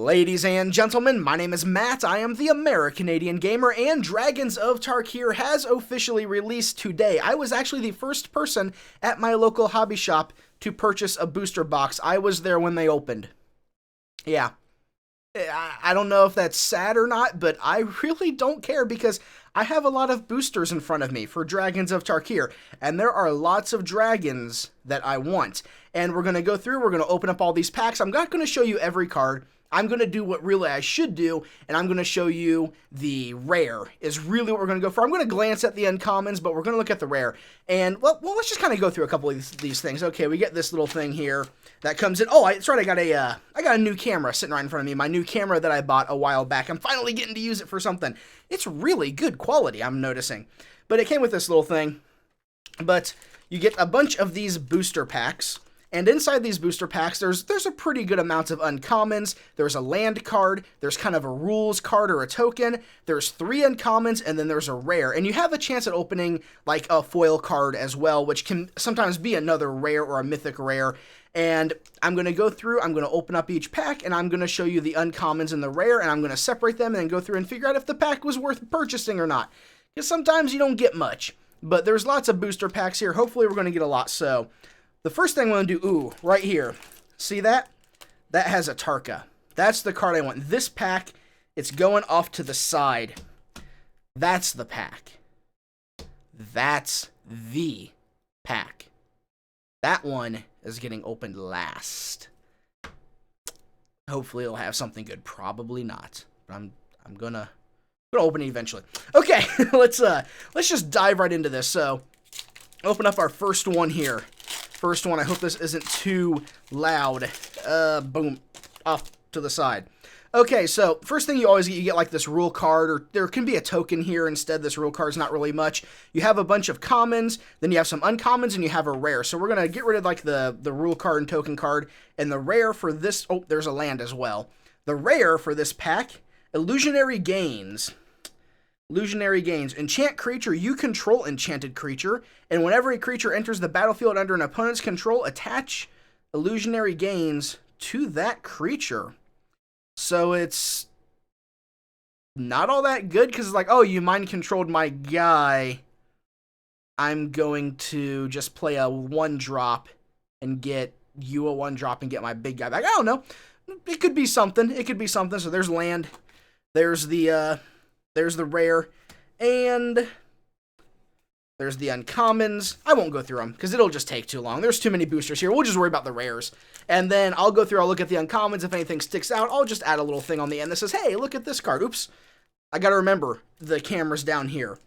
Ladies and gentlemen, my name is Matt, I am the American-Canadian Gamer, and Dragons of Tarkir has officially released today. I was actually the first person at my local hobby shop to purchase a booster box. I was there when they opened. Yeah. I don't know if that's sad or not, but I really don't care because I have a lot of boosters in front of me for Dragons of Tarkir, and there are lots of dragons that I want. And we're going to go through, we're going to open up all these packs. I'm not going to show you every card. I'm going to do what really I should do, and I'm going to show you the rare is really what we're going to go for. I'm going to glance at the uncommons, but we're going to look at the rare. And, well let's just kind of go through a couple of these things. Okay, we get this little thing here that comes in. Oh, that's right, I got a new camera sitting right in front of me. My new camera that I bought a while back. I'm finally getting to use it for something. It's really good quality, I'm noticing. But it came with this little thing. But you get a bunch of these booster packs. And inside these booster packs, there's a pretty good amount of uncommons. There's a land card, there's kind of a rules card or a token, there's 3 uncommons, and then there's a rare. And you have a chance at opening like a foil card as well, which can sometimes be another rare or a mythic rare. And I'm going to go through, I'm going to open up each pack, and I'm going to show you the uncommons and the rare, and I'm going to separate them and then go through and figure out if the pack was worth purchasing or not. Because sometimes you don't get much. But there's lots of booster packs here. Hopefully we're going to get a lot. So the first thing I'm going to do, right here, see that? That has a Tarka. That's the card I want. This pack, it's going off to the side. That's the pack. That's the pack. That one is getting opened last. Hopefully it'll have something good. Probably not. But I'm gonna open it eventually. Okay, let's just dive right into this. So, open up our first one here. First one, I hope this isn't too loud. Boom. Off to the side. Okay, so first thing you always get, you get like this rule card, or there can be a token here instead. This rule card's not really much. You have a bunch of commons, then you have some uncommons, and you have a rare. So we're going to get rid of like the rule card and token card, and the rare for this, oh, there's a land as well. The rare for this pack, Illusionary Gains. Illusionary Gains. Enchant creature. You control enchanted creature, and whenever a creature enters the battlefield under an opponent's control, attach Illusionary Gains to that creature. So it's not all that good, because it's like, oh, you mind-controlled my guy. I'm going to just play a 1-drop and get you a 1-drop and get my big guy back. I don't know. It could be something. It could be something. So there's land. There's the rare. And there's the uncommons. I won't go through them because it'll just take too long. There's too many boosters here. We'll just worry about the rares. And then I'll go through, I'll look at the uncommons. If anything sticks out, I'll just add a little thing on the end that says, hey, look at this card. Oops. I got to remember the camera's down here.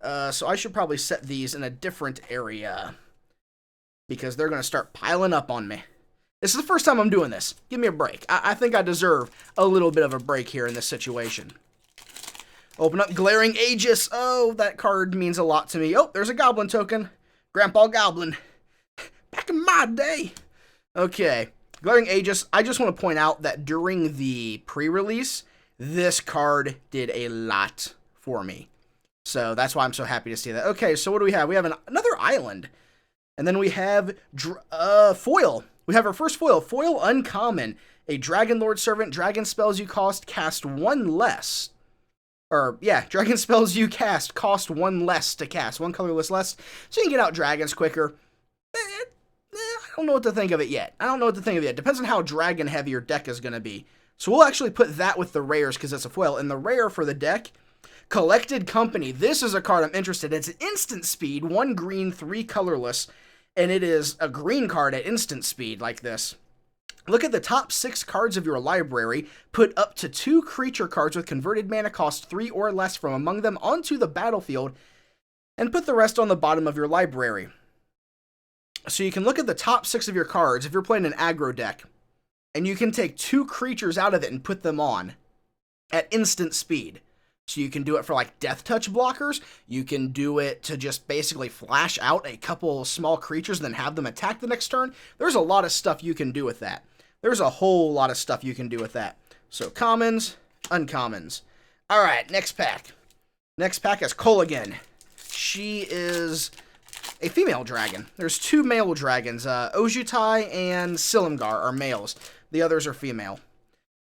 So I should probably set these in a different area because they're going to start piling up on me. This is the first time I'm doing this. Give me a break. I think I deserve a little bit of a break here in this situation. Open up Glaring Aegis. Oh, that card means a lot to me. Oh, there's a Goblin token. Grandpa Goblin. Back in my day. Okay. Glaring Aegis. I just want to point out that during the pre-release, this card did a lot for me. So that's why I'm so happy to see that. Okay, so what do we have? We have another island. And then we have foil. We have our first foil. Foil Uncommon. A Dragon Lord Servant. Dragon spells you cast 1 less. Or, yeah, dragon spells you cast cost 1 less to cast. 1 colorless less. So you can get out dragons quicker. I don't know what to think of it yet. Depends on how dragon heavy your deck is going to be. So we'll actually put that with the rares because it's a foil. And the rare for the deck, Collected Company. This is a card I'm interested in. It's instant speed. 1 green, 3 colorless. And it is a green card at instant speed like this. Look at the top 6 cards of your library, put up to 2 creature cards with converted mana cost 3 or less from among them onto the battlefield, and put the rest on the bottom of your library. So you can look at the top 6 of your cards if you're playing an aggro deck, and you can take 2 creatures out of it and put them on at instant speed. So you can do it for like death touch blockers, you can do it to just basically flash out a couple small creatures and then have them attack the next turn. There's a lot of stuff you can do with that. There's a whole lot of stuff you can do with that. So commons, uncommons. Alright, next pack. Next pack is Kolaghan. She is a female dragon. There's 2 male dragons. Ojutai and Silumgar are males. The others are female.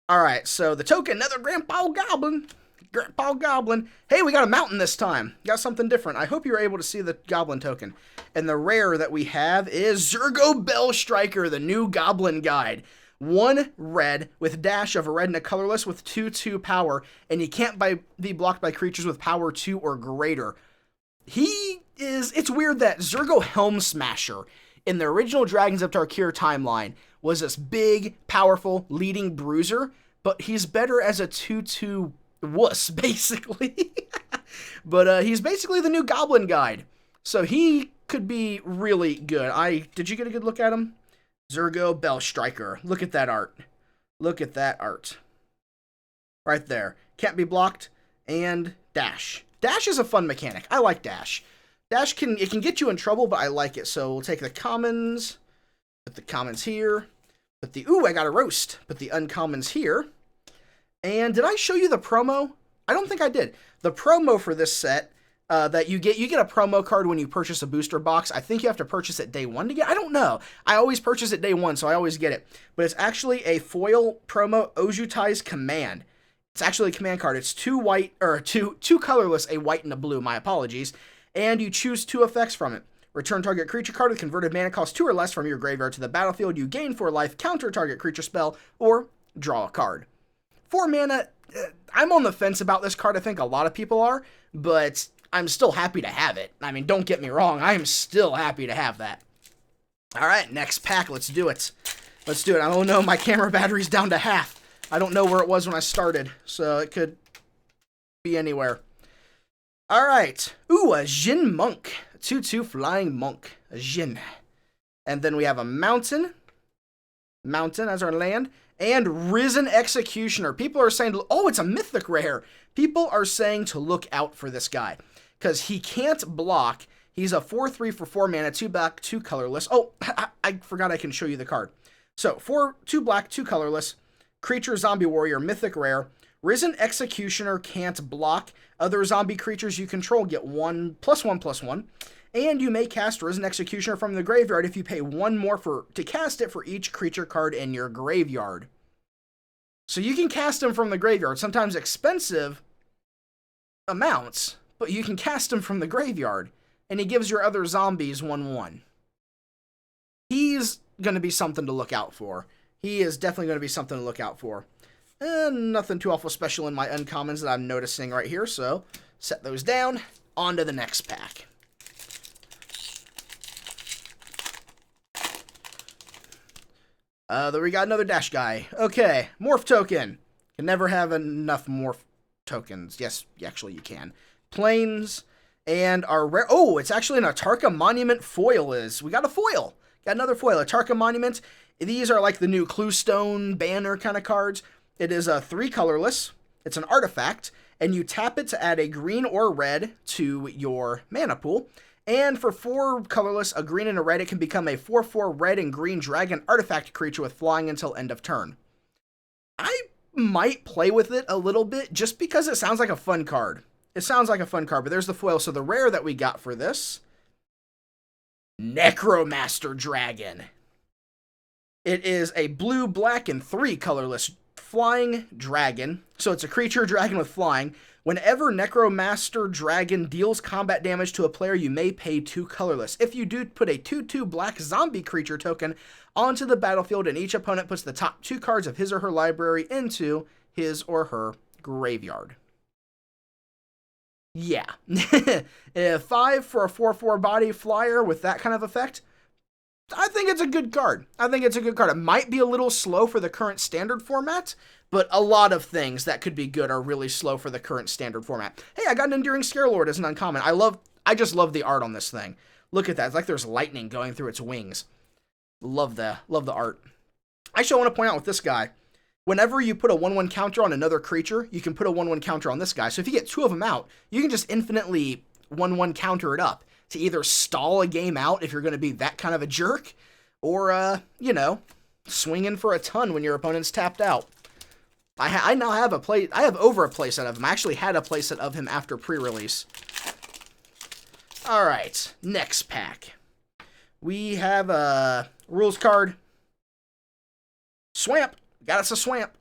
All right, so the token, another Grandpa Goblin. Grandpa Goblin. Hey, we got a mountain this time. Got something different. I hope you were able to see the Goblin token. And the rare that we have is Zurgo Bell Striker, the new Goblin guide. 1 red with dash of a red and a colorless with 2/2 power, and you can't be blocked by creatures with power 2 or greater. It's weird that Zurgo Helm Smasher in the original Dragons of Tarkir timeline was this big, powerful, leading bruiser, but he's better as a 2/2 wuss, basically. But he's basically the new Goblin guide, so he could be really good. Did you get a good look at him? Zurgo Bell Striker. Look at that art. Look at that art. Right there. Can't be blocked, and dash. Dash is a fun mechanic. I like dash. Dash can get you in trouble, but I like it. So we'll take the commons, put the commons here, ooh, I got a roast. Put the uncommons here. And did I show you the promo? I don't think I did. The promo for this set that you get a promo card when you purchase a booster box. I think you have to purchase it day 1 to get. I don't know. I always purchase it day 1, so I always get it. But it's actually a foil promo Ojutai's Command. It's actually a command card. It's 2 white, or two colorless, a white and a blue. My apologies. And you choose 2 effects from it. Return target creature card with converted mana cost 2 or less from your graveyard to the battlefield. You gain 4 life, counter target creature spell, or draw a card. 4 mana, I'm on the fence about this card. I think a lot of people are, but I'm still happy to have it. I mean, don't get me wrong. I am still happy to have that. All right, next pack. Let's do it. Let's do it. I don't know. My camera battery's down to half. I don't know where it was when I started, so it could be anywhere. All right. Ooh, a Jin Monk. 2/2 flying monk. A Jin. And then we have a mountain. Mountain as our land. And Risen Executioner. People are saying, oh, it's a mythic rare. People are saying to look out for this guy, because he can't block. He's a 4/3 for 4 mana, 2 black, 2 colorless. Oh, I forgot I can show you the card. So, 2 black, 2 colorless, creature, zombie warrior, mythic rare. Risen Executioner can't block. Other zombie creatures you control get 1/1/1. And you may cast Risen Executioner from the graveyard if you pay 1 more to cast it for each creature card in your graveyard. So you can cast him from the graveyard, sometimes expensive amounts, but you can cast him from the graveyard, and he gives your other zombies 1/1. He's going to be something to look out for. He is definitely going to be something to look out for. And nothing too awful special in my uncommons that I'm noticing right here, so set those down. On to the next pack. Then we got another dash guy. Okay, morph token. Can never have enough morph tokens. Yes, actually you can. Plains and our rare. Oh, it's actually an Atarka Monument foil. We got a foil. Got another foil. Atarka Monument. These are like the new Cluestone banner kind of cards. It is a 3 colorless. It's an artifact, and you tap it to add a green or red to your mana pool. And for 4 colorless, a green and a red, it can become a 4/4 red and green dragon artifact creature with flying until end of turn. I might play with it a little bit just because it sounds like a fun card. It sounds like a fun card, but there's the foil. So the rare that we got for this, Necromaster Dragon. It is a blue, black, and 3 colorless flying dragon. So it's a creature dragon with flying. Whenever Necromaster Dragon deals combat damage to a player, you may pay 2 colorless. If you do, put a 2/2 black zombie creature token onto the battlefield, and each opponent puts the top 2 cards of his or her library into his or her graveyard. Yeah. 5 for a 4/4 body flyer with that kind of effect. I think it's a good card. It might be a little slow for the current standard format, but a lot of things that could be good are really slow for the current standard format. Hey, I got an Enduring Scarelord as an uncommon. I just love the art on this thing. Look at that. It's like there's lightning going through its wings. Love the art. I actually want to point out with this guy, whenever you put a 1/1 counter on another creature, you can put a 1/1 counter on this guy. So if you get 2 of them out, you can just infinitely 1/1 counter it up to either stall a game out if you're going to be that kind of a jerk, or, swing in for a ton when your opponent's tapped out. I now have I have over a playset of him. I actually had a playset of him after pre-release. Alright, next pack. We have a rules card. Swamp. Got us a Swamp.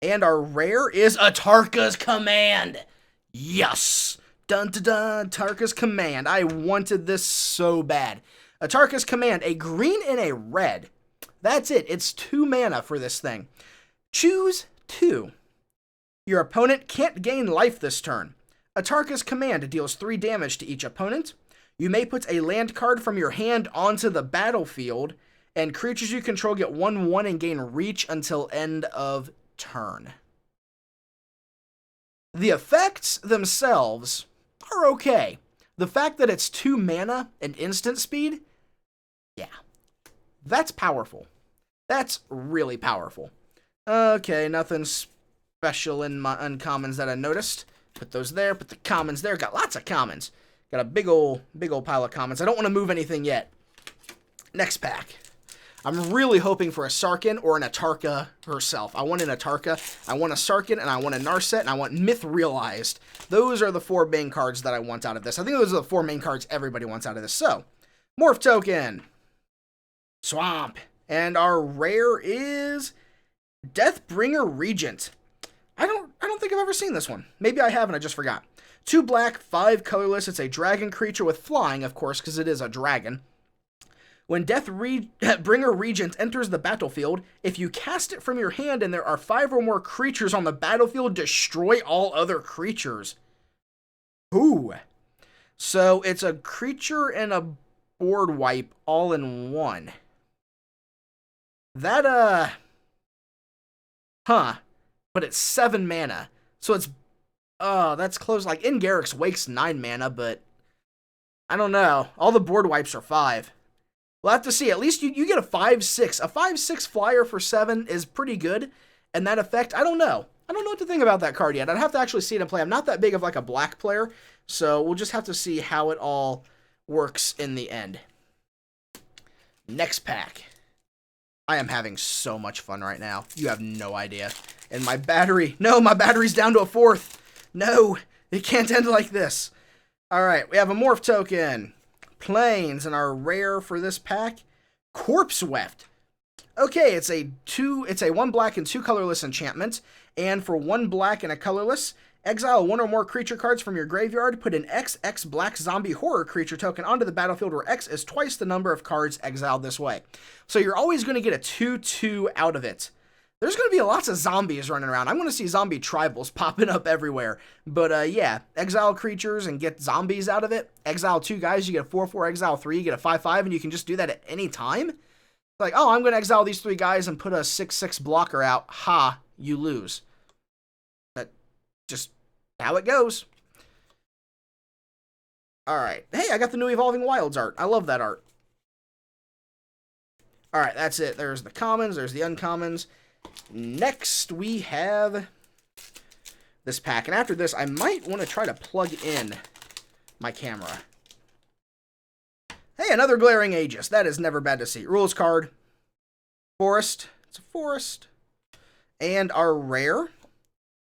And our rare is a Tarka's Command. Yes! Dun dun dun, Tarka's Command. I wanted this so bad. A Tarka's Command, a green and a red. That's it. It's 2 mana for this thing. Choose 2. Your opponent can't gain life this turn. A Tarka's Command deals 3 damage to each opponent. You may put a land card from your hand onto the battlefield, and creatures you control get 1/1 and gain reach until end of turn. The effects themselves are okay. The fact that it's 2 mana and instant speed, yeah, that's powerful. That's really powerful. Okay, nothing special in my uncommons that I noticed. Put those there, put the commons there. Got lots of commons. Got a big old pile of commons. I don't want to move anything yet. Next pack. I'm really hoping for a Sarkhan or an Atarka herself. I want an Atarka, I want a Sarkhan, and I want a Narset, and I want Myth Realized. Those are the 4 main cards that I want out of this. I think those are the 4 main cards everybody wants out of this. So, Morph Token. Swamp. And our rare is Deathbringer Regent. I don't think I've ever seen this one. Maybe I have and I just forgot. 2 black, 5 colorless. It's a dragon creature with flying, of course, because it is a dragon. When Deathbringer Regent enters the battlefield, if you cast it from your hand and there are 5 or more creatures on the battlefield, destroy all other creatures. Ooh. So it's a creature and a board wipe all in one. That, but it's 7 mana. So it's, that's close. Like, in Garruk's Wake's 9 mana, but I don't know. All the board wipes are 5. We'll have to see. At least you get a 5/6. A 5/6 flyer for 7 is pretty good. And that effect, I don't know. I don't know what to think about that card yet. I'd have to actually see it in play. I'm not that big of like a black player, so we'll just have to see how it all works in the end. Next pack. I am having so much fun right now. You have no idea. And my battery, no, my battery's down to a 4th. No, it can't end like this. All right, we have a Morph Token. Plains, and our rare for this pack, Corpse Weft. Okay, it's a 1 black and 2 colorless enchantment, and for 1 black and a colorless, exile 1 or more creature cards from your graveyard, put an XX black zombie horror creature token onto the battlefield where X is twice the number of cards exiled this way. So you're always going to get a 2/2 out of it. There's going to be lots of zombies running around. I'm going to see zombie tribals popping up everywhere. But yeah, exile creatures and get zombies out of it. Exile 2 guys, you get a 4/4, exile 3, you get a 5/5, and you can just do that at any time. Like, oh, I'm going to exile these 3 guys and put a 6/6 blocker out. Ha, you lose. That's just how it goes. Alright. Hey, I got the new Evolving Wilds art. I love that art. Alright, that's it. There's the commons, there's the uncommons. Next, we have this pack. And after this, I might want to try to plug in my camera. Hey, another Glaring Aegis. That is never bad to see. Rules card. Forest. It's a forest. And our rare,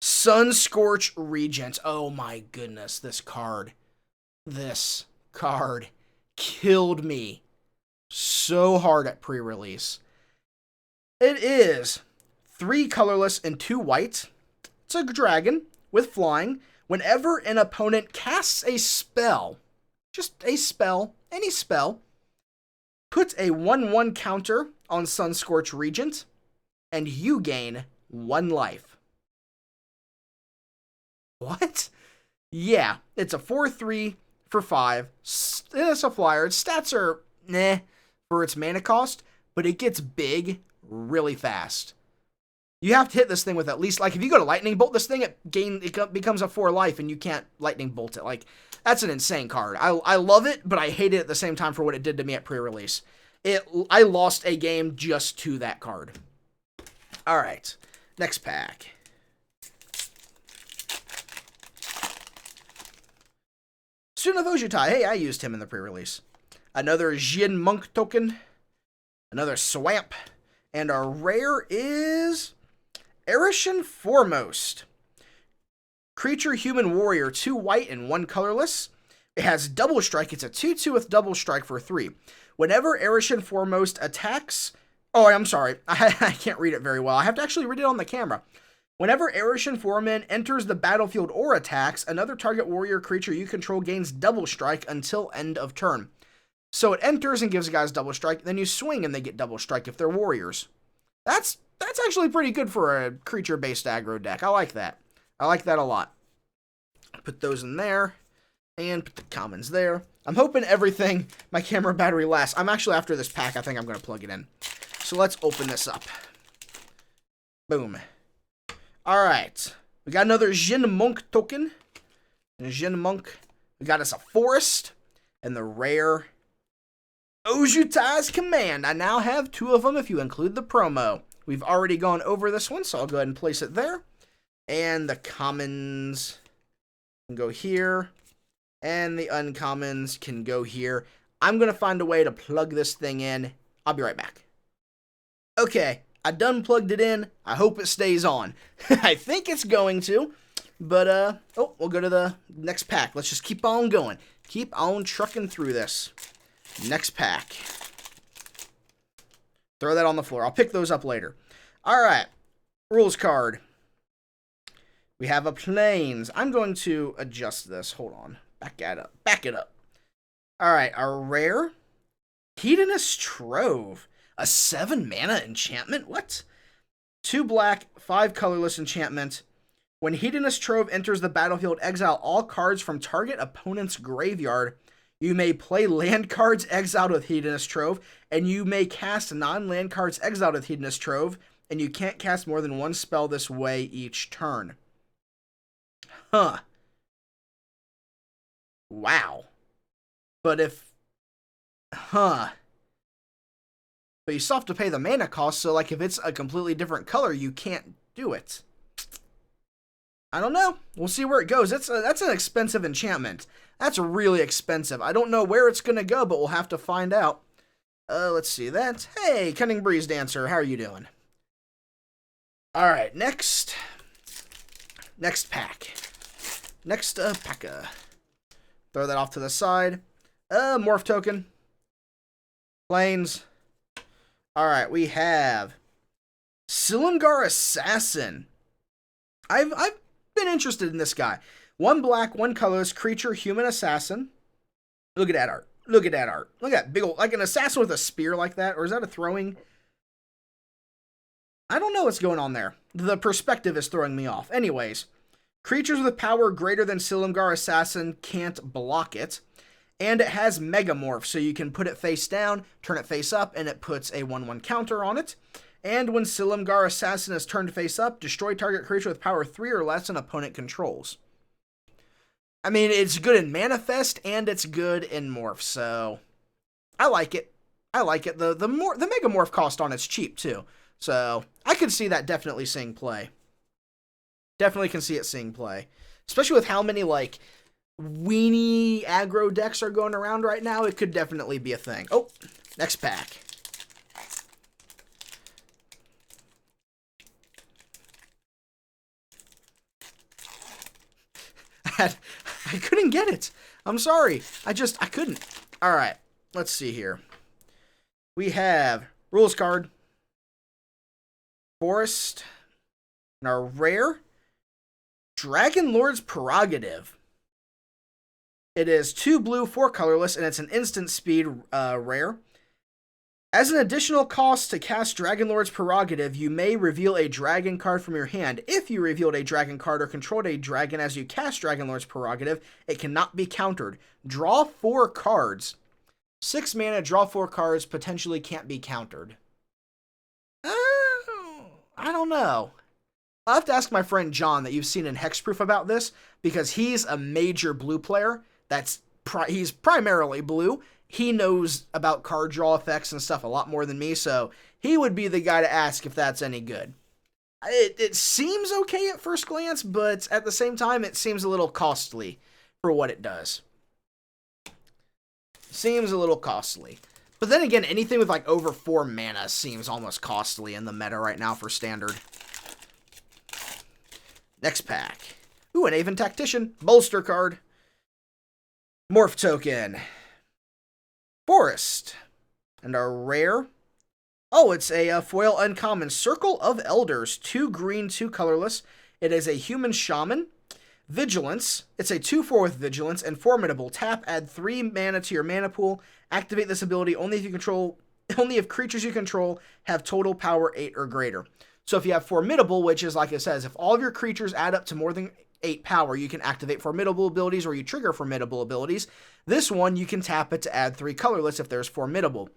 Sunscorch Regent. Oh my goodness, this card. This card killed me so hard at pre-release. It is 3 colorless and 2 white. It's a dragon with flying. Whenever an opponent casts a spell, just a spell, any spell, put a 1/1 counter on Sunscorch Regent, and you gain 1 life. What? Yeah, it's a 4/3 for 5. It's a flyer. Its stats are meh for its mana cost, but it gets big really fast. You have to hit this thing with at least, like, if you go to Lightning Bolt this thing, it becomes a 4 life, and you can't Lightning Bolt it. Like, that's an insane card. I love it, but I hate it at the same time for what it did to me at pre-release. I lost a game just to that card. All right, next pack. Student of Ojutai. Hey, I used him in the pre-release. Another Jin Monk token. Another Swamp. And our rare is Erishan Foremost. Creature Human Warrior, 2 white and 1 colorless. It has double strike. It's a 2/2 with double strike for 3. Whenever Erishan Foremost attacks... Oh, I'm sorry. I can't read it very well. I have to actually read it on the camera. Whenever Erishan Foreman enters the battlefield or attacks, another target warrior creature you control gains double strike until end of turn. So it enters and gives guys double strike, then you swing and they get double strike if they're warriors. That's actually pretty good for a creature-based aggro deck. I like that. I like that a lot. Put those in there, and put the commons there. I'm hoping everything, my camera battery lasts. I'm actually, after this pack, I think I'm going to plug it in. So let's open this up. Boom. Alright. We got another Jin Monk token. And Jin Monk. We got us a Forest. And the rare Ojutai's Command. I now have 2 of them if you include the promo. We've already gone over this one, so I'll go ahead and place it there. And the commons can go here. And the uncommons can go here. I'm going to find a way to plug this thing in. I'll be right back. Okay, I done plugged it in. I hope it stays on. I think it's going to. But, oh, we'll go to the next pack. Let's just keep on going. Keep on trucking through this. Next pack. Throw that on the floor. I'll pick those up later. Alright. Rules card. We have a Plains. I'm going to adjust this. Hold on. Back it up. Back it up. Alright. Our rare. Hedonist Trove. A 7-mana enchantment? What? 2 black, 5 colorless enchantment. When Hedonist Trove enters the battlefield, exile all cards from target opponent's graveyard. You may play land cards exiled with Hedonist Trove, and you may cast non-land cards exiled with Hedonist Trove, and you can't cast more than 1 spell this way each turn. Huh. Wow. But if... Huh. But you still have to pay the mana cost, so like if it's a completely different color, you can't do it. I don't know. We'll see where it goes. That's an expensive enchantment. That's really expensive. I don't know where it's going to go, but we'll have to find out. Let's see that. Hey, Cunning Breeze Dancer, how are you doing? All right, next pack. Next pack. Throw that off to the side. Morph token. Plains. All right, we have Silumgar Assassin. I've been interested in this guy. 1 black, 1 colorless creature, human assassin. Look at that art. Look at that art. Look at that big old, like an assassin with a spear like that. Or is that a throwing? I don't know what's going on there. The perspective is throwing me off. Anyways, creatures with power greater than Silumgar Assassin can't block it. And it has Megamorph, so you can put it face down, turn it face up, and it puts a 1/1 counter on it. And when Silumgar Assassin is turned face up, destroy target creature with power 3 or less an opponent controls. I mean, it's good in Manifest, and it's good in Morph, so I like it. I like it. The Megamorph cost on it's cheap, too. So I could see that definitely seeing play. Definitely can see it seeing play. Especially with how many, like, weenie aggro decks are going around right now, it could definitely be a thing. Oh, next pack. I couldn't get it. I'm sorry. I couldn't. All right, let's see here. We have rules card, Forest, and our rare Dragon Lord's Prerogative. It is 2 blue, 4 colorless, and it's an instant speed rare. As an additional cost to cast Dragon Lord's Prerogative, you may reveal a dragon card from your hand. If you revealed a dragon card or controlled a dragon as you cast Dragon Lord's Prerogative, it cannot be countered. Draw 4 cards. 6 mana, draw 4 cards, potentially can't be countered. I don't know. I'll have to ask my friend John that you've seen in Hexproof about this, because he's a major blue player. He's primarily blue. He knows about card draw effects and stuff a lot more than me, so he would be the guy to ask if that's any good. It seems okay at first glance, but at the same time, it seems a little costly for what it does. Seems a little costly. But then again, anything with like over 4 mana seems almost costly in the meta right now for standard. Next pack. Ooh, an Aven Tactician. Bolster card. Morph token. Forest. And our rare Oh, it's a foil uncommon. Circle of Elders. 2 green, 2 colorless. It is a human shaman. Vigilance. It's a 2/4 with Vigilance and Formidable. Tap, add 3 mana to your mana pool. Activate this ability only if creatures you control have total power 8 or greater. So if you have Formidable, which is like it says, if all of your creatures add up to more than 8 power, you can activate Formidable abilities or you trigger Formidable abilities. This one, you can tap it to add 3 colorless if there's Formidable.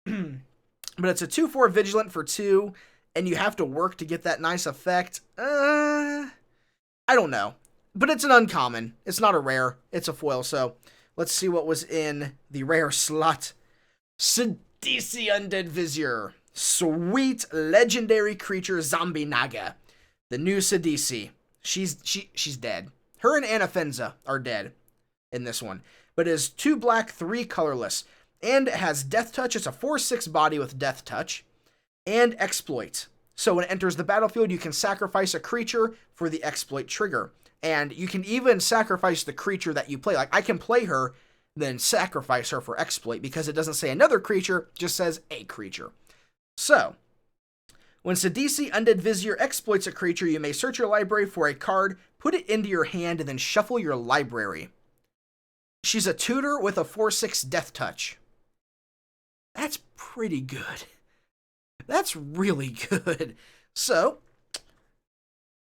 But it's a 2/4 Vigilant for 2, and you have to work to get that nice effect. I don't know. But it's an uncommon. It's not a rare. It's a foil, so let's see what was in the rare slot. Sidisi Undead Vizier. Sweet legendary creature Zombie Naga. The new Sidisi. She's dead. Her and Anafenza are dead in this one. But it is 2 black, 3 colorless. And it has Death Touch. It's a 4/6 body with Death Touch. And Exploit. So when it enters the battlefield, you can sacrifice a creature for the Exploit trigger. And you can even sacrifice the creature that you play. Like, I can play her, then sacrifice her for Exploit, because it doesn't say another creature, just says a creature. So, when Sidisi Undead Vizier exploits a creature, you may search your library for a card, put it into your hand, and then shuffle your library. She's a tutor with a 4/6 Death Touch. That's pretty good. That's really good. So,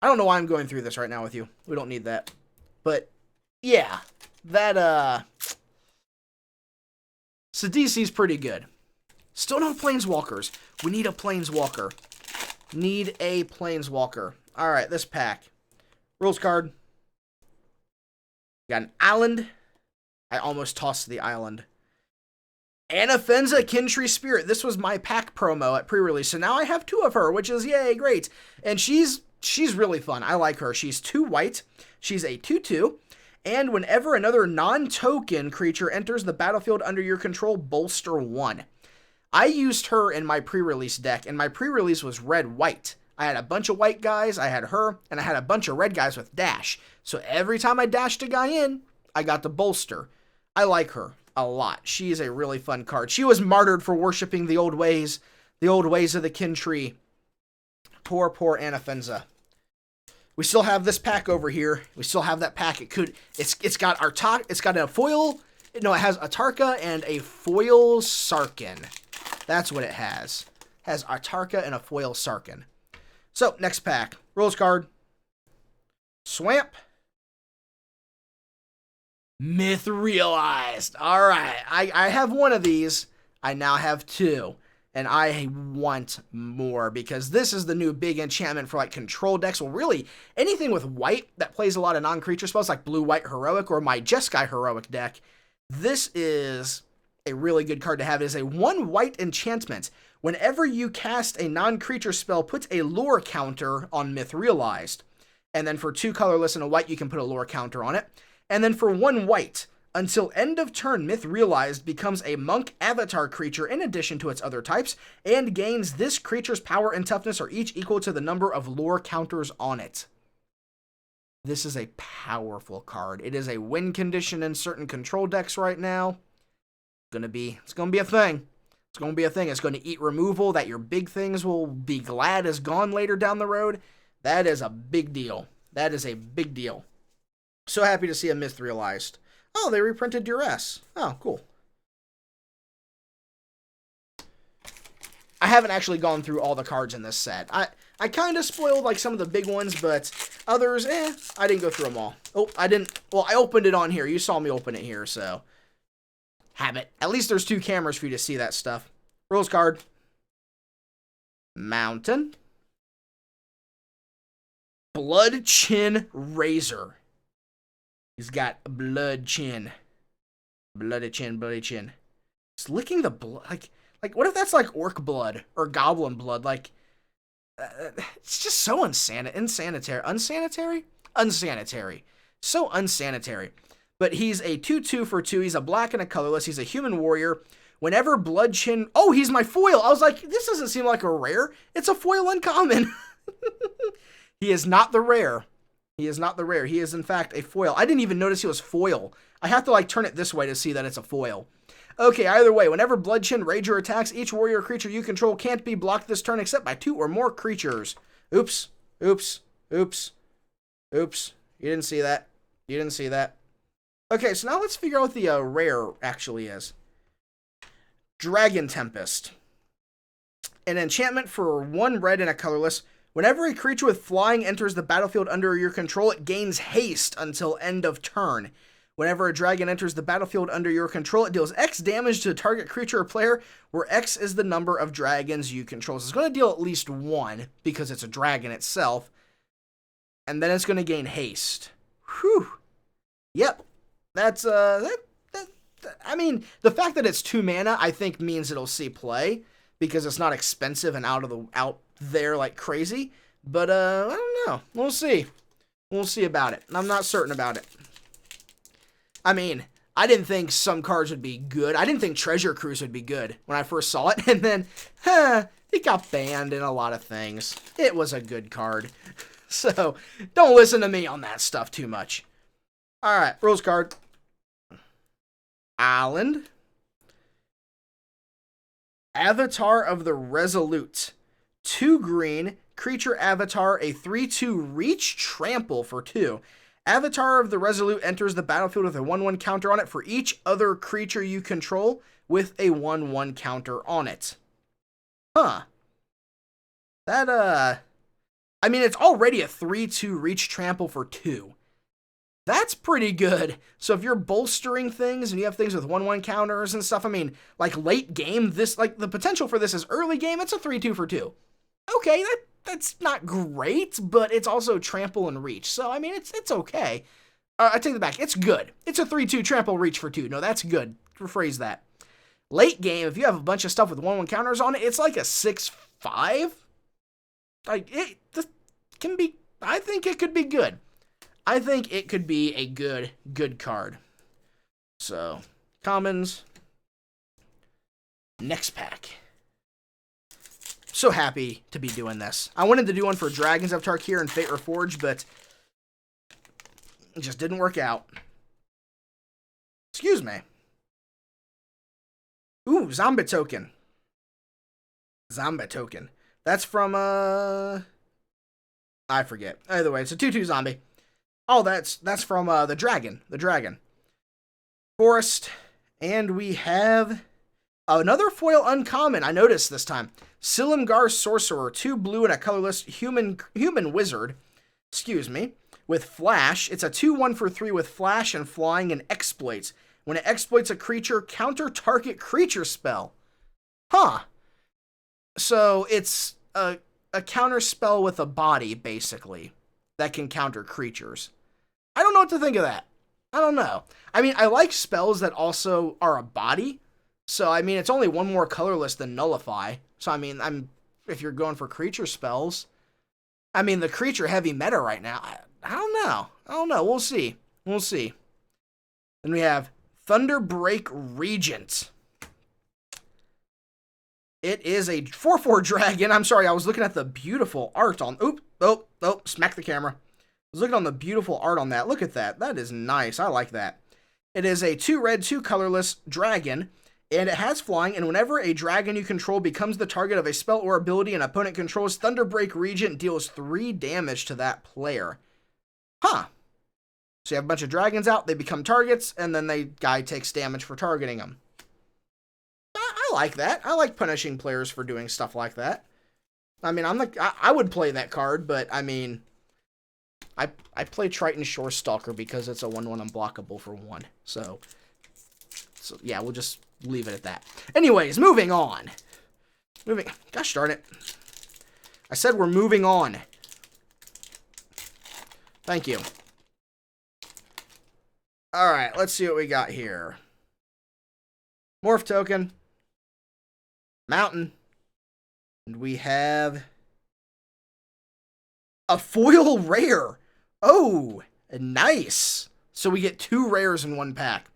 I don't know why I'm going through this right now with you. We don't need that. But, yeah. That, Sidisi's pretty good. Still no Planeswalkers. We need a Planeswalker. Need a Planeswalker. Alright, this pack. Rules card. Got an island. I almost tossed the island. Anafenza Kintree Spirit. This was my pack promo at pre-release, so now I have 2 of her, which is, yay, great. And she's really fun. I like her. She's 2 white. She's a 2/2. And whenever another non-token creature enters the battlefield under your control, bolster 1. I used her in my pre-release deck, and my pre-release was red-white. I had a bunch of white guys, I had her, and I had a bunch of red guys with dash. So every time I dashed a guy in, I got the bolster. I like her a lot. She is a really fun card. She was martyred for worshiping the old ways of the Kintree. Poor Anafenza. We still have this pack over here. We still have that pack. It's got a foil. No, it has a Tarka and a foil Sarkhan. That's what it has. It has a Tarka and a foil Sarkhan. So, next pack. Rules card. Swamp. Myth Realized. Alright. I have one of these. I now have 2. And I want more, because this is the new big enchantment for, like, control decks. Well, really, anything with white that plays a lot of non-creature spells, like blue-white heroic or my Jeskai heroic deck. This is a really good card to have. It is a 1 white enchantment. Whenever you cast a non-creature spell, put a lore counter on Myth Realized. And then for 2 colorless and a white, you can put a lore counter on it. And then for 1 white, until end of turn, Myth Realized becomes a monk avatar creature in addition to its other types, and gains this creature's power and toughness are each equal to the number of lore counters on it. This is a powerful card. It is a win condition in certain control decks right now. It's gonna be a thing. It's going to be a thing. It's going to eat removal that your big things will be glad is gone later down the road. That is a big deal. That is a big deal. So happy to see a Myth Realized. Oh, they reprinted Duress. Oh, cool. I haven't actually gone through all the cards in this set. I kind of spoiled like some of the big ones, but others, I didn't go through them all. Oh, I didn't. Well, I opened it on here. You saw me open it here, so. Habit. At least there's 2 cameras for you to see that stuff. Rules card. Mountain. Blood Chin Razor. He's got a blood chin. Bloody chin, bloody chin. He's licking the blood. Like, what if that's like orc blood or goblin blood? Like, it's just so unsanitary. Unsanitary. So unsanitary. But he's a 2/2 for 2. He's a black and a colorless. He's a human warrior. Whenever blood chin... Oh, he's my foil. I was like, this doesn't seem like a rare. It's a foil uncommon. He is not the rare. He is not the rare. He is, in fact, a foil. I didn't even notice he was foil. I have to, like, turn it this way to see that it's a foil. Okay, either way, whenever Bloodshed Rager attacks, each warrior creature you control can't be blocked this turn except by 2 or more creatures. Oops. Oops. Oops. Oops. You didn't see that. You didn't see that. Okay, so now let's figure out what the rare actually is. Dragon Tempest. An enchantment for 1 red and a colorless. Whenever a creature with flying enters the battlefield under your control, it gains haste until end of turn. Whenever a dragon enters the battlefield under your control, it deals X damage to the target creature or player, where X is the number of dragons you control. So it's going to deal at least 1, because it's a dragon itself. And then it's going to gain haste. Whew. Yep. That's, I mean, the fact that it's 2 mana, I think means it'll see play, because it's not expensive and out there like crazy. But, I don't know. We'll see. We'll see about it. I'm not certain about it. I mean, I didn't think some cards would be good. I didn't think Treasure Cruise would be good when I first saw it. And then, it got banned in a lot of things. It was a good card. So, don't listen to me on that stuff too much. Alright, rules card. Island. Avatar of the Resolute. 2 green, creature avatar, a 3/2 reach trample for 2. Avatar of the Resolute enters the battlefield with a 1/1 counter on it for each other creature you control with a 1/1 counter on it. Huh. That, I mean, it's already a 3/2 reach trample for 2. That's pretty good. So if you're bolstering things and you have things with 1/1 counters and stuff, I mean, like late game, this, like, the potential for this is early game, it's a 3/2 for 2. Okay, that's not great, but it's also trample and reach. So, I mean, it's okay. I take it back. It's good. It's a 3/2 trample reach for 2. No, that's good. Rephrase that. Late game, if you have a bunch of stuff with 1/1 counters on it, it's like a 6/5. Like, it can be, I think it could be good. I think it could be a good card. So, commons. Next pack. So happy to be doing this. I wanted to do one for Dragons of Tarkir and Fate Reforged, but it just didn't work out. Excuse me. Ooh, Zombie Token. Zombie Token. That's from, I forget. Either way, it's a 2/2 zombie. Oh, that's from, the Dragon. The Dragon. Forest. And we have another foil uncommon, I noticed this time. Silumgar Sorcerer, 2 blue and a colorless human wizard, excuse me, with flash. It's a 2/1 for 3 with flash and flying and exploits. When it exploits a creature, counter target creature spell. Huh. So it's a counter spell with a body, basically, that can counter creatures. I don't know what to think of that. I don't know. I mean, I like spells that also are a body. So, I mean, it's only 1 more colorless than Nullify. So, I mean, if you're going for creature spells, I mean, the creature heavy meta right now, I don't know. I don't know. We'll see. We'll see. Then we have Thunderbreak Regent. It is a 4/4 dragon. I'm sorry, I was looking at the beautiful art on... Oh, smack the camera. I was looking on the beautiful art on that. Look at that. That is nice. I like that. It is a 2 red, 2 colorless dragon. And it has flying, and whenever a dragon you control becomes the target of a spell or ability an opponent controls, Thunderbreak Regent deals 3 damage to that player. Huh. So you have a bunch of dragons out, they become targets, and then the guy takes damage for targeting them. I like that. I like punishing players for doing stuff like that. I mean, I would play that card, but I mean, I play Triton Shore Stalker because it's a 1/1 unblockable for 1. So yeah, we'll just leave it at that. Anyways, moving on. Gosh darn it. I said we're moving on. Thank you. Alright, let's see what we got here. Morph token. Mountain. And we have a foil rare. Oh, nice. So we get 2 rares in 1 pack.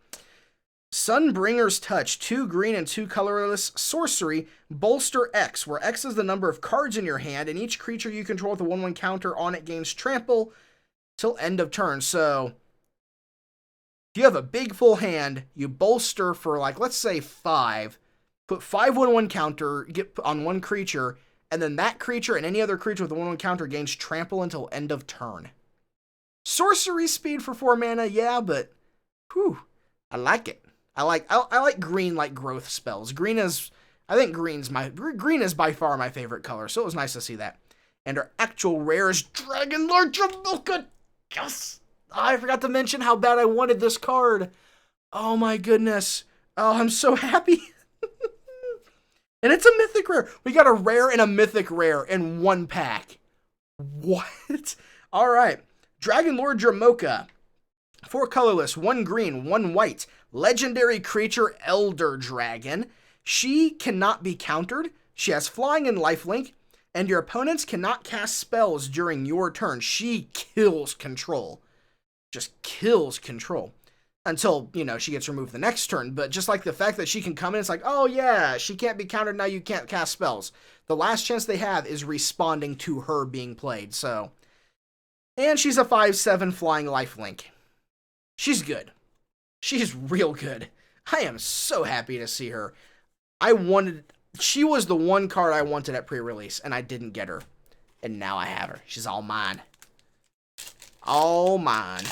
Sunbringer's Touch, 2 green and 2 colorless sorcery, bolster X, where X is the number of cards in your hand, and each creature you control with a 1/1 counter on it gains trample till end of turn. So, If you have a big full hand, you bolster for, like, let's say 5, put 5/1/1 counter, get on one creature, and then that creature and any other creature with a 1/1 counter gains trample until end of turn. Sorcery speed for 4 mana, yeah, but whew, I like it. I like green like growth spells. I think green is by far my favorite color, so it was nice to see that. And our actual rare is Dragon Lord Jamoka. Yes! I forgot to mention how bad I wanted this card. Oh my goodness. Oh, I'm so happy. And it's a mythic rare. We got a rare and a mythic rare in one pack. What? All right. Dragon Lord Jamoka. 4 colorless, 1 green, 1 white. Legendary creature Elder Dragon. She cannot be countered. She has flying and lifelink. And your opponents cannot cast spells during your turn. She kills control. Just kills control. Until, she gets removed the next turn. But just like the fact that she can come in, it's like, oh yeah, she can't be countered, now you can't cast spells. The last chance they have is responding to her being played, so. And she's a 5/7 flying lifelink. She's good. She's real good. I am so happy to see her. She was the one card I wanted at pre-release, and I didn't get her. And now I have her. She's all mine. All mine.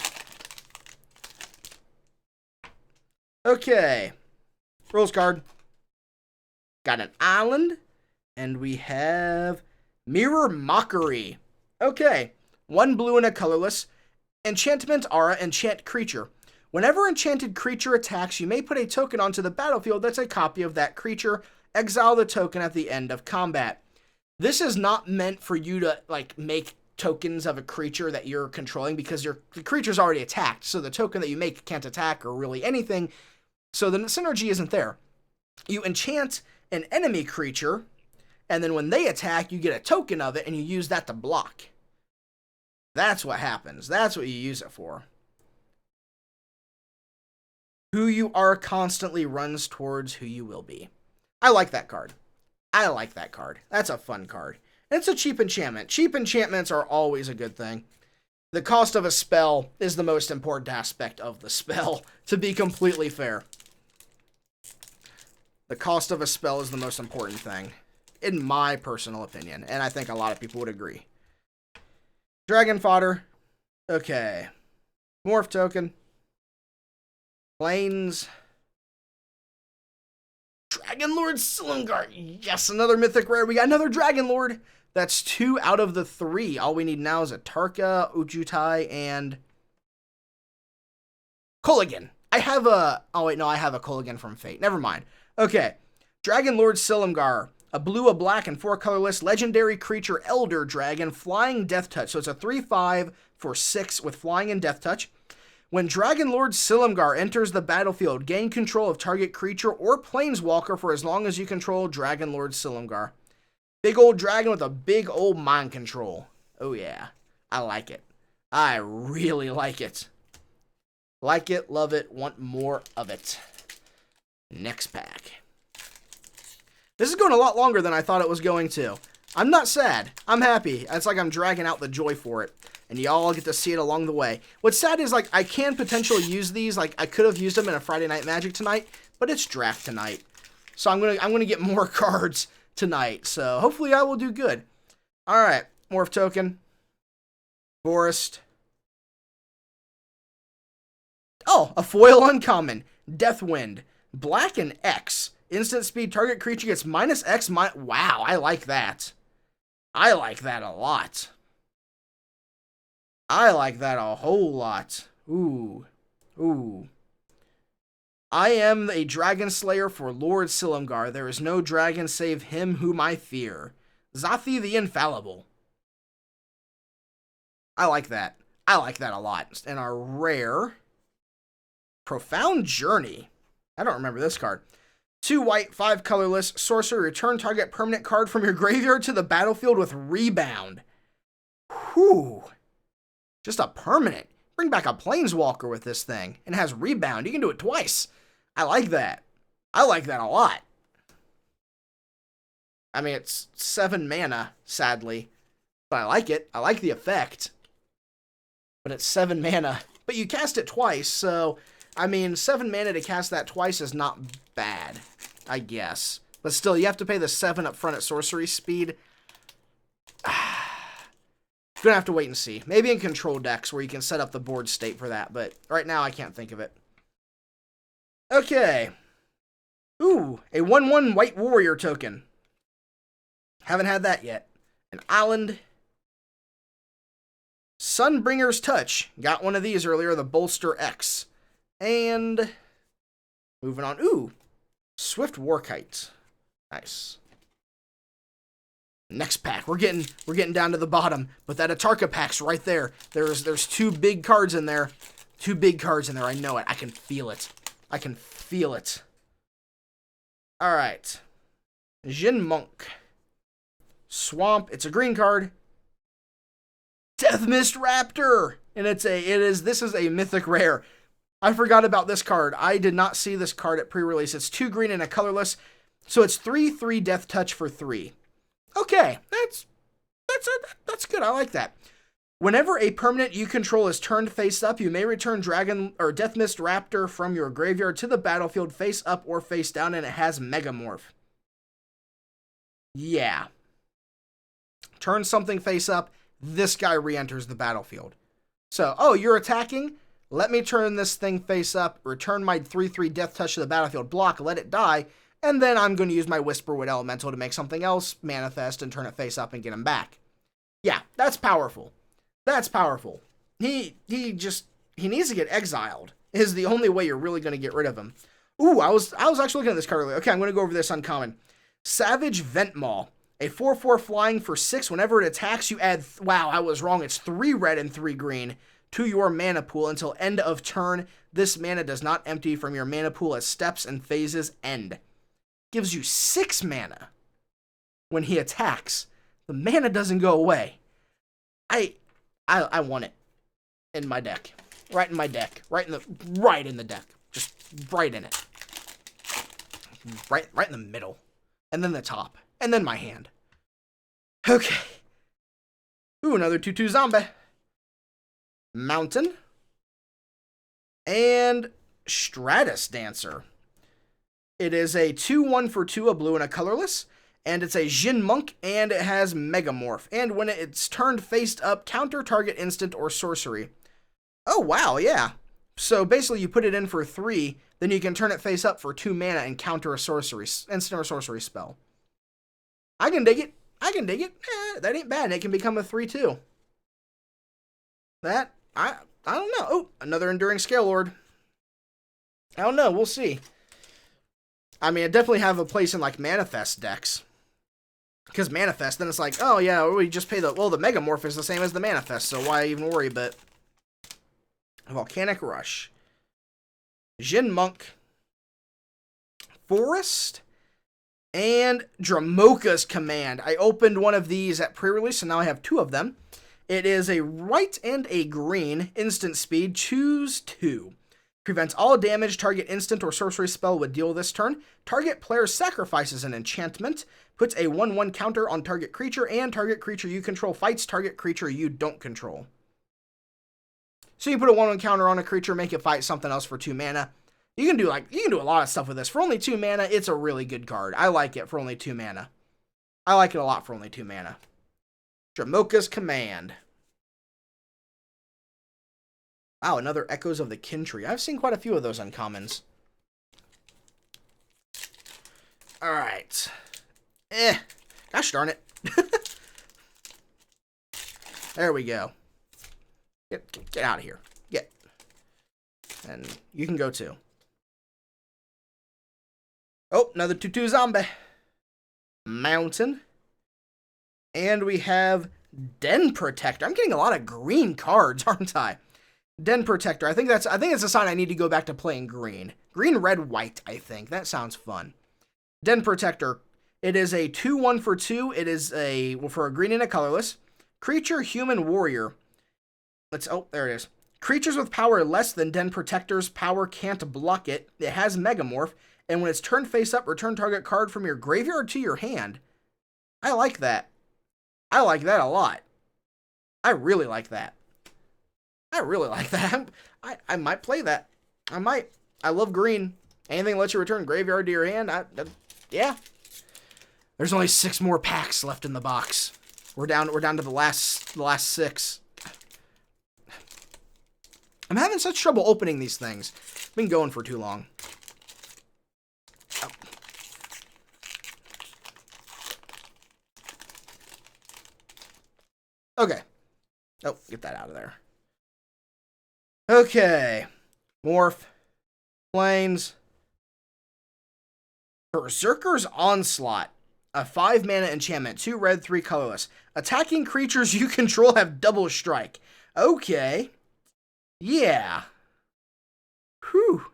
Okay. Rules card. Got an island. And we have Mirror Mockery. Okay. 1 blue and a colorless. Enchantment Aura, enchant creature. Whenever enchanted creature attacks, you may put a token onto the battlefield that's a copy of that creature. Exile the token at the end of combat. This is not meant for you to, make tokens of a creature that you're controlling because the creature's already attacked, so the token that you make can't attack or really anything, so the synergy isn't there. You enchant an enemy creature, and then when they attack, you get a token of it, and you use that to block. That's what happens. That's what you use it for. Who you are constantly runs towards who you will be. I like that card. That's a fun card. And it's a cheap enchantment. Cheap enchantments are always a good thing. The cost of a spell is the most important aspect of the spell, to be completely fair. The cost of a spell is the most important thing, in my personal opinion, and I think a lot of people would agree. Dragon Fodder. Okay. Morph token. Plains. Dragon Lord Silumgar. Yes, another mythic rare. We got another Dragon Lord. That's 2 out of the 3. All we need now is a Tarka, Ujutai, and Kolaghan. I have a Kolaghan from Fate. Never mind. Okay. Dragon Lord Silumgar. A blue, a black, and 4 colorless legendary creature Elder Dragon, flying death touch. So it's a 3/5 for 6 with flying and death touch. When Dragon Lord Silumgar enters the battlefield, gain control of target creature or planeswalker for as long as you control Dragon Lord Silumgar. Big old dragon with a big old mind control. Oh yeah, I like it. I really like it. Like it, love it, want more of it. Next pack. This is going a lot longer than I thought it was going to. I'm not sad. I'm happy. It's like I'm dragging out the joy for it. And y'all get to see it along the way. What's sad is, I can potentially use these. I could have used them in a Friday Night Magic tonight, but it's draft tonight. So I'm gonna get more cards tonight. So hopefully I will do good. All right, Morph token. Forest. Oh, a foil uncommon. Deathwind. Black and X. Instant speed, target creature gets -X. Wow, I like that. I like that a lot. I like that a whole lot. Ooh. Ooh. I am a dragon slayer for Lord Silumgar. There is no dragon save him whom I fear. Zathi the Infallible. I like that. I like that a lot. And our rare, Profound Journey. I don't remember this card. 2 white, 5 colorless, sorcery, return target permanent card from your graveyard to the battlefield with rebound. Whew. Just a permanent. Bring back a planeswalker with this thing. And it has rebound. You can do it twice. I like that. I like that a lot. I mean, it's 7 mana, sadly. But I like it. I like the effect. But it's 7 mana. But you cast it twice, so I mean, 7 mana to cast that twice is not bad, I guess. But still, you have to pay the 7 up front at sorcery speed. Gonna have to wait and see. Maybe in control decks where you can set up the board state for that, but right now I can't think of it. Okay. Ooh, a 1/1 white warrior token. Haven't had that yet. An island. Sunbringer's Touch. Got one of these earlier, the Bolster X. And moving on. Ooh, Swift Warkite. Nice. Next pack. We're getting down to the bottom, but that Tarkir pack's right there. There's 2 big cards in there. 2 big cards in there. I know it. I can feel it. I can feel it. All right. Jin Monk. Swamp. It's a green card. Death Mist Raptor, and this is a mythic rare. I forgot about this card. I did not see this card at pre-release. It's 2 green and a colorless, so it's 3/3 Death Touch for 3. Okay, that's good. I like that. Whenever a permanent you control is turned face up, you may return Dragon or Death Mist Raptor from your graveyard to the battlefield face up or face down, and it has Megamorph. Yeah. Turn something face up, this guy re-enters the battlefield. So, oh, you're attacking? Let me turn this thing face up, return my 3/3 Death Touch to the battlefield, block, let it die, and then I'm going to use my Whisperwood Elemental to make something else manifest and turn it face up and get him back. Yeah, that's powerful. That's powerful. He needs to get exiled. Is the only way you're really going to get rid of him. Ooh, I was actually looking at this card earlier. Okay, I'm going to go over this uncommon. Savage Ventmaw. A 4/4 flying for 6. Whenever it attacks, you add... Wow, I was wrong. It's 3 red and 3 green to your mana pool until end of turn. This mana does not empty from your mana pool as steps and phases end. Gives you 6 mana when he attacks. The mana doesn't go away. I want it in my deck. Right in my deck. Right in the deck. Just right in it. Right in the middle. And then the top. And then my hand. Okay. Ooh, another 2/2 zombie. Mountain. And Stratus Dancer. It is a 2/1 for 2, a blue and a colorless. And it's a Jin Monk, and it has Megamorph. And when it's turned face up, counter target instant or sorcery. Oh, wow, yeah. So basically you put it in for 3, then you can turn it face up for 2 mana and counter a sorcery, instant or sorcery spell. I can dig it. I can dig it. That ain't bad. It can become a 3/2. That, I don't know. Oh, another Enduring Scale Lord. I don't know. We'll see. I mean, I definitely have a place in, like, Manifest decks. Because Manifest, then it's like, oh, yeah, we just pay the... Well, the Megamorph is the same as the Manifest, so why even worry? But Volcanic Rush. Jin Monk. Forest. And Dramoka's Command. I opened one of these at pre-release, and now I have 2 of them. It is a white and a green. Instant speed. Choose 2. Prevents all damage target instant or sorcery spell would deal this turn. Target player sacrifices an enchantment. Puts a 1/1 counter on target creature, and target creature you control fights target creature you don't control. So you put a 1/1 counter on a creature, make it fight something else for 2 mana. You can do a lot of stuff with this. For only 2 mana, it's a really good card. I like it for only 2 mana. I like it a lot for only 2 mana. Dramoka's Command. Wow, another Echoes of the Kin Tree. I've seen quite a few of those uncommons. Alright. Gosh darn it. There we go. Get out of here. Get. And you can go too. Oh, another 2/2 zombie. Mountain. And we have Den Protector. I'm getting a lot of green cards, aren't I? Den Protector. I think it's a sign I need to go back to playing green. Green, red, white, I think. That sounds fun. Den Protector. It is a 2/1 for 2. It is for a green and a colorless. Creature, human, warrior. There it is. Creatures with power less than Den Protector's power can't block it. It has Megamorph. And when it's turned face up, return target card from your graveyard to your hand. I like that. I like that a lot. I really like that. I really like that. I might play that. I might. I love green. Anything that lets you return graveyard to your hand, yeah. There's only 6 more packs left in the box. We're down to the last 6. I'm having such trouble opening these things. Been going for too long. Oh. Okay. Oh, get that out of there. Okay. Morph. Plains. Berserker's Onslaught. A 5-mana enchantment. 2 red, 3 colorless. Attacking creatures you control have double strike. Okay. Yeah. Whew.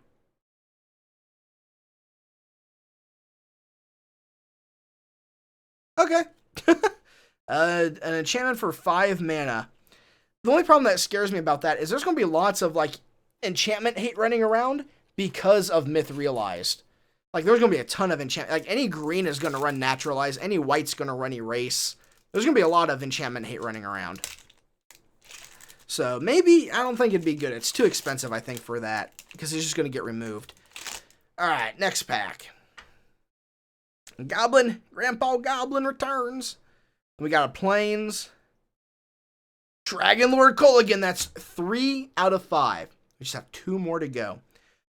Okay. An enchantment for 5 mana. The only problem that scares me about that is there's going to be lots of, like, enchantment hate running around because of Myth Realized. Like, there's going to be a ton of enchantment. Like, any green is going to run Naturalize. Any white's going to run Erase. There's going to be a lot of enchantment hate running around. So, maybe, I don't think it'd be good. It's too expensive, I think, for that. Because it's just going to get removed. Alright, next pack. Goblin. Grandpa Goblin returns. We got a Plains. Dragon Lord Culligan. That's 3 out of 5. We just have 2 more to go.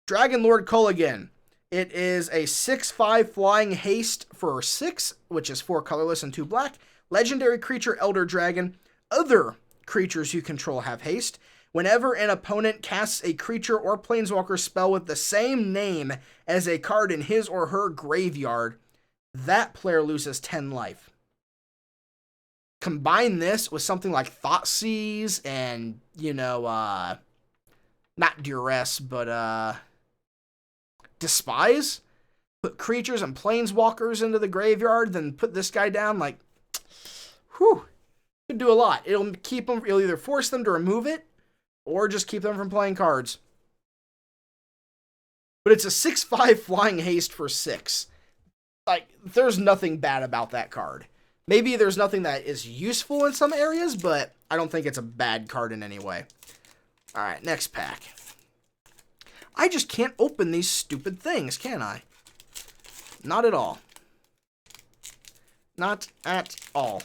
Dragon Lord Culligan. It is a 6/5 flying haste for 6, which is 4 colorless and 2 black. Legendary creature Elder Dragon. Other creatures you control have haste. Whenever an opponent casts a creature or planeswalker spell with the same name as a card in his or her graveyard, that player loses 10 life. Combine this with something like Thoughtseize and, not Duress, but, Despise. Put creatures and planeswalkers into the graveyard, then put this guy down, like, whew. Could do a lot. It'll either force them to remove it, or just keep them from playing cards. But it's a 6/5 flying haste for 6. Like, there's nothing bad about that card. Maybe there's nothing that is useful in some areas, but I don't think it's a bad card in any way. Alright, next pack. I just can't open these stupid things, can I? Not at all. Not at all.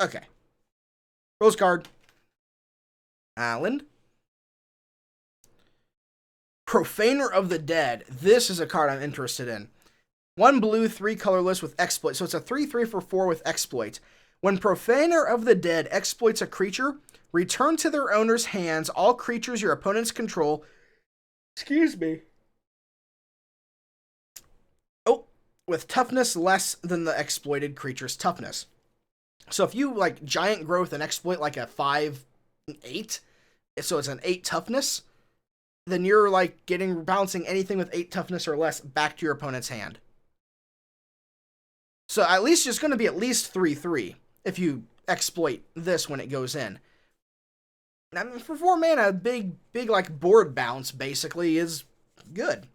Okay. Rose card. Island. Profaner of the Dead. This is a card I'm interested in. 1 blue, 3 colorless with exploit. So it's a 3/3 for 4 with exploit. When Profaner of the Dead exploits a creature, return to their owner's hands all creatures your opponents control. Excuse me. Oh, with toughness less than the exploited creature's toughness. So if you, like, giant growth and exploit, like, a 5/8, so it's an 8 toughness, then you're, like, bouncing anything with 8 toughness or less back to your opponent's hand. So at least it's going to be at least 3/3 if you exploit this when it goes in. I mean, for 4 mana, a big, like, board bounce, basically, is good.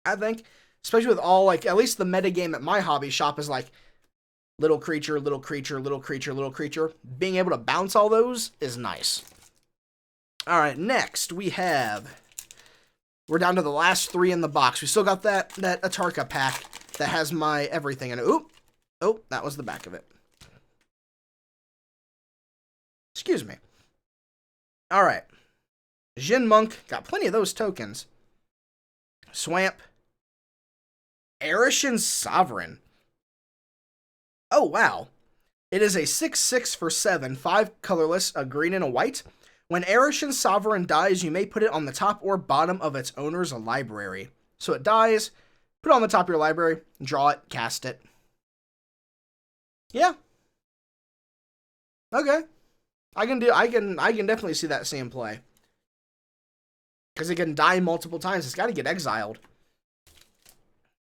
I think. Especially with all, like, at least the metagame at my hobby shop is, like, little creature, little creature, little creature, little creature. Being able to bounce all those is nice. Alright, next we have... We're down to the last 3 in the box. We still got that Tarkir pack that has my everything in it. Oop! Oh, that was the back of it. Excuse me. Alright. Jin Monk. Got plenty of those tokens. Swamp. Arishan Sovereign. Oh, wow. It is a 6/6 for 7, 5 colorless, a green and a white. When Arishan Sovereign dies, you may put it on the top or bottom of its owner's library. So it dies, put it on the top of your library, draw it, cast it. Yeah. Okay. I can definitely see that same play. Because it can die multiple times. It's got to get exiled.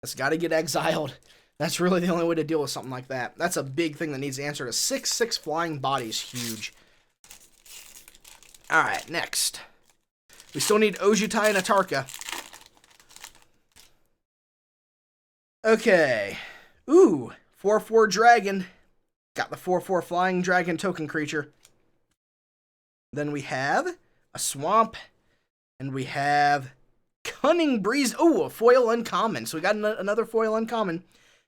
It's got to get exiled. That's really the only way to deal with something like that. That's a big thing that needs answered. A 6/6 flying body is huge. Alright, next. We still need Ojutai and a Tarkir. Okay. Ooh, 4/4 dragon. Got the 4/4 flying dragon token creature. Then we have a swamp. And we have Cunning Breeze. Oh, a foil uncommon. So we got another foil uncommon.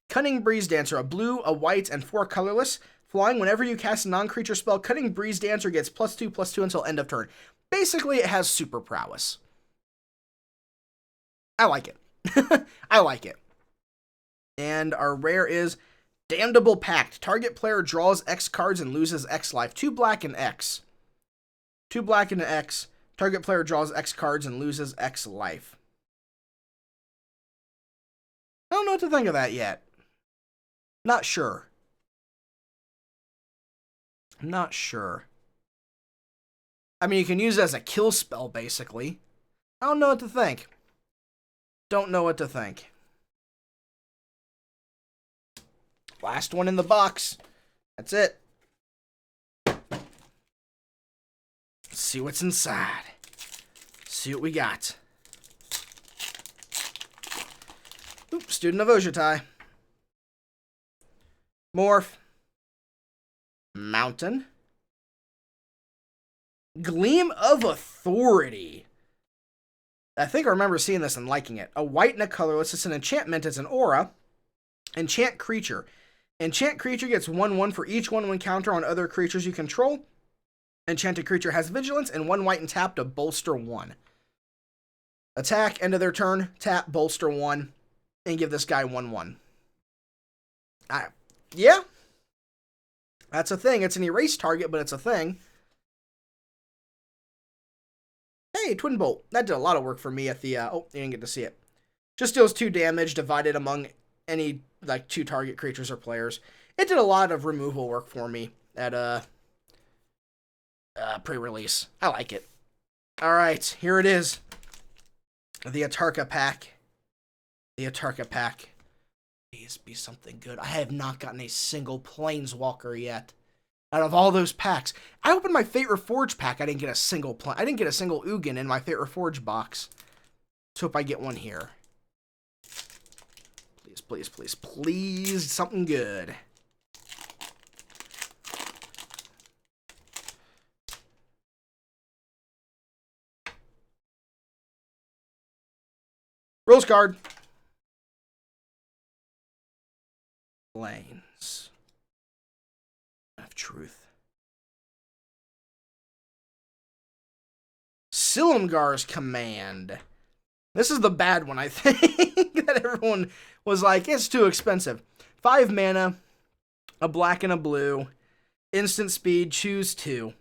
Cunning Breeze Dancer. A blue, a white, and 4 colorless. Flying, whenever you cast a non-creature spell, Cunning Breeze Dancer gets +2/+2 until end of turn. Basically, it has super prowess. I like it. I like it. And our rare is Damnable Pact. Target player draws X cards and loses X life. 2 black and X. 2 black and an X. Target player draws X cards and loses X life. I don't know what to think of that yet. Not sure. I'm not sure. I mean, you can use it as a kill spell, basically. I don't know what to think. Don't know what to think. Last one in the box. That's it. Let's see what's inside. See what we got. Oops, Student of Ojutai. Morph. Mountain. Gleam of Authority. I think I remember seeing this and liking it. A white and a colorless. It's an enchantment. It's an aura. Enchant creature. Enchant creature gets 1/1 for each 1/1 counter on other creatures you control. Enchanted creature has vigilance and 1 white and tap to bolster 1. Attack, end of their turn, tap, bolster 1, and give this guy 1/1. Yeah. That's a thing. It's an erase target, but it's a thing. Hey, Twin Bolt. That did a lot of work for me at the, oh, you didn't get to see it. Just deals 2 damage divided among any, 2 target creatures or players. It did a lot of removal work for me at, pre-release. I like it. All right, here it is. The Atarka pack. The Atarka pack. Please be something good. I have not gotten a single Planeswalker yet. Out of all those packs. I opened my Fate Reforged pack. I didn't get a single Ugin in my Fate Reforged box. Let's hope I get one here. Please, please, please, please. Something good. Rose card. Planes of Truth. Silumgar's Command. This is the bad one, I think, that everyone was like, it's too expensive. 5 mana, a black and a blue, instant speed, choose 2.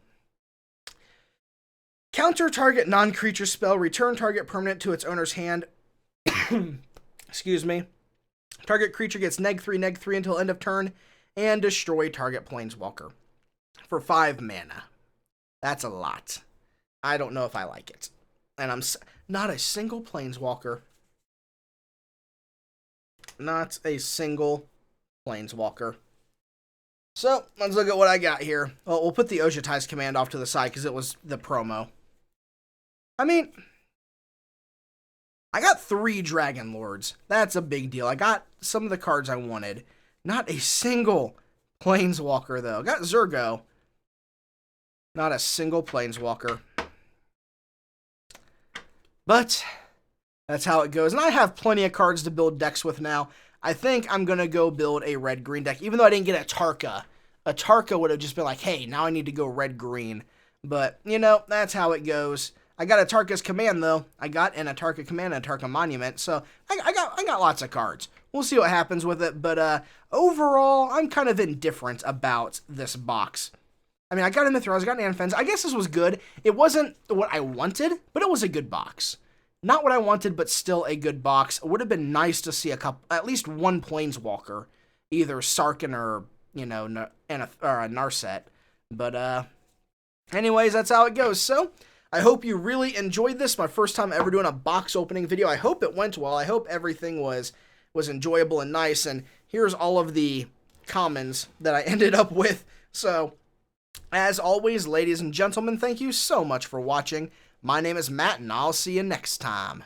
Counter target non-creature spell, return target permanent to its owner's hand. Excuse me. Target creature gets -3/-3 until end of turn, and destroy target planeswalker. For 5 mana. That's a lot. I don't know if I like it. And I'm not a single planeswalker. Not a single planeswalker. So, let's look at what I got here. Well, we'll put the Ojutai's command off to the side because it was the promo. I mean, I got 3 Dragon Lords. That's a big deal. I got some of the cards I wanted. Not a single Planeswalker, though. Got Zurgo. Not a single Planeswalker. But that's how it goes. And I have plenty of cards to build decks with now. I think I'm going to go build a red-green deck. Even though I didn't get a Tarka. A Tarka would have just been like, hey, now I need to go red-green. But, you know, that's how it goes. I got a Tarka's Command, though. I got an Atarka Command and a Tarka Monument. So, I got lots of cards. We'll see what happens with it. But, overall, I'm kind of indifferent about this box. I mean, I got Mithras, I got Anfens. I guess this was good. It wasn't what I wanted, but it was a good box. Not what I wanted, but still a good box. It would have been nice to see at least one Planeswalker. Either Sarkhan or, you know, or a Narset. But, anyways, that's how it goes. So, I hope you really enjoyed this. My first time ever doing a box opening video. I hope it went well. I hope everything was enjoyable and nice. And here's all of the commons that I ended up with. So, as always, ladies and gentlemen, thank you so much for watching. My name is Matt, and I'll see you next time.